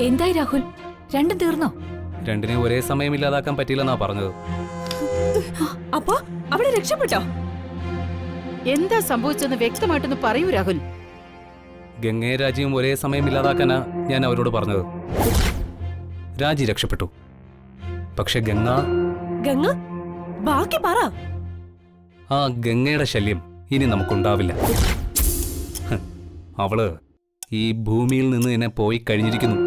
എന്തായി രാഹുൽ, രണ്ടും തീർന്നോ? രണ്ടിനെ ഒരേ സമയം ഇല്ലാതാക്കാൻ പറ്റിയില്ലെന്നാ പറഞ്ഞത്. അപ്പൊ അവിടെ രക്ഷപ്പെട്ടോ? എന്താ സംഭവിച്ചെന്ന് വ്യക്തമായിട്ടൊന്ന് പറയൂ രാഹുൽ. ഗംഗയെ രാജിയും ഒരേ സമയം ഇല്ലാതാക്കാനാ ഞാൻ അവരോട് പറഞ്ഞത്. രാജി രക്ഷപ്പെട്ടു, പക്ഷെ ഗംഗ ബാക്കി പറ. ആ ഗംഗയുടെ ശല്യം ഇനി നമുക്കുണ്ടാവില്ല. അവള് ഈ ഭൂമിയിൽ നിന്ന് എന്നെ പോയി കഴിഞ്ഞിരിക്കുന്നു.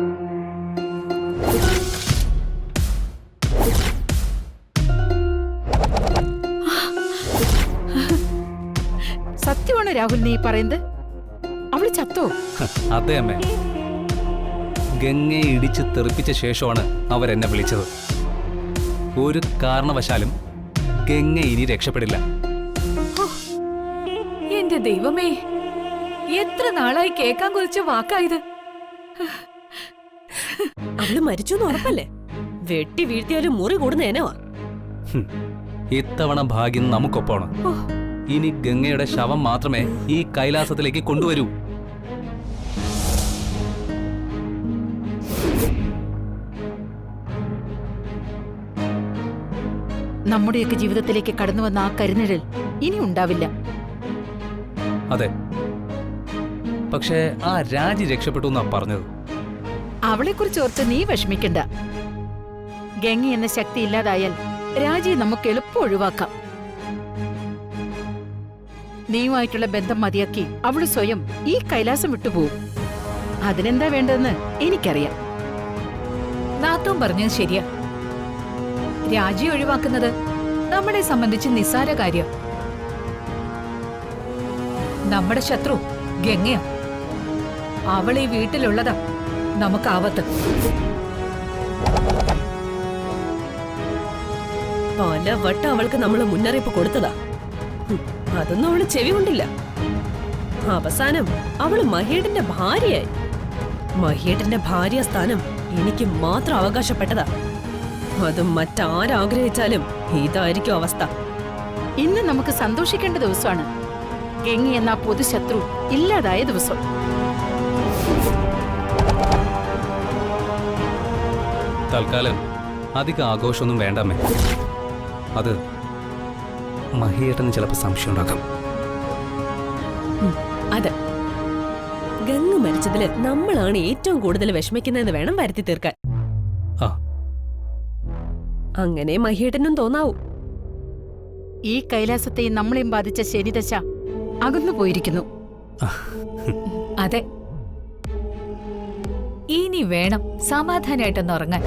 സത്യമാണ് രാഹുൽ നീ പറയുന്നത്? അവള് ചത്തോ? അതെ അമ്മേ, ഗംഗയെ ഇടിച്ച് തെറിപ്പിച്ച ശേഷമാണ് അവരെന്നെ വിളിച്ചത്. ഒരു കാരണവശാലും ഗംഗ ഇനി രക്ഷപ്പെടില്ല. എന്റെ ദൈവമേ, എത്ര നാളായി കേക്കാൻ കുറിച്ച വാക്കായത്. അവള് മരിച്ചു ഉറപ്പല്ലേ? വെട്ടി വീഴ്ത്തിയാലും മുറി കൂടുന്നേനോ. ഇത്തവണ ഭാഗ്യം നമുക്കൊപ്പമാണ്. ഇനി ഗംഗയുടെ ശവം മാത്രമേ ഈ കൈലാസത്തിലേക്ക് കൊണ്ടുവരൂ. നമ്മുടെയൊക്കെ ജീവിതത്തിലേക്ക് കടന്നു വന്ന ആ കരുനിഴൽ ഇനി ഉണ്ടാവില്ല. അതെ, പക്ഷേ ആ രാജി രക്ഷപ്പെട്ടു എന്നാ പറഞ്ഞത്. അവളെക്കുറിച്ച് ഓർത്ത് നീ വിഷമിക്കണ്ട. ഗംഗ എന്ന ശക്തി ഇല്ലാതായാൽ രാജിയെ നമുക്ക് എളുപ്പം ഒഴിവാക്കാം. നീയുമായിട്ടുള്ള ബന്ധം മതിയാക്കി അവള് സ്വയം ഈ കൈലാസം വിട്ടുപോകും. അതിനെന്താ വേണ്ടതെന്ന് എനിക്കറിയാം. നാത്തോം പറഞ്ഞത് ശരിയാ. രാജി ഒഴിവാക്കുന്നത് നമ്മളെ സംബന്ധിച്ച് നിസ്സാര കാര്യം. നമ്മുടെ ശത്രു ഗംഗയാ. അവൾ ഈ വീട്ടിലുള്ളതാ നമുക്ക് ആവത്ത്. പലവട്ടം അവൾക്ക് നമ്മള് മുന്നറിയിപ്പ് കൊടുത്തതാ. അതൊന്നും അവള് ചെവി കൊണ്ടില്ല. അവസാനം അവള് മഹേടിന്റെ ഭാര്യയായി. മഹേടിന്റെ ഭാര്യ സ്ഥാനം എനിക്ക് മാത്രം അവകാശപ്പെട്ടതാ. അതും മറ്റാരാഗ്രഹിച്ചാലും ഇതായിരിക്കും അവസ്ഥ. ഇന്ന് നമുക്ക് സന്തോഷിക്കേണ്ട ദിവസമാണ്. ഗംഗ എന്ന പൊതുശത്രു ഇല്ലാതായ ദിവസം. തൽക്കാലം അധിക ആഘോഷമൊന്നും വേണ്ടമ്മേ. അത് മഹിയേട്ടന് ചിലപ്പോൾ സംശയം ഉണ്ടാക്കാം. അതെ, ഗംഗ മരിച്ചതില് നമ്മളാണ് ഏറ്റവും കൂടുതൽ വിഷമിക്കുന്നതെന്ന് വേണം വരുത്തി തീർക്കാൻ. അങ്ങനെ മഹിയേട്ടനും തോന്നാവൂ. ഈ കൈലാസത്തെയും നമ്മളെയും ബാധിച്ച ശനിദശ അകന്നു പോയിരിക്കുന്നു. അതെ, ഇനി വേണം സമാധാനമായിട്ടൊന്ന് ഉറങ്ങാൻ.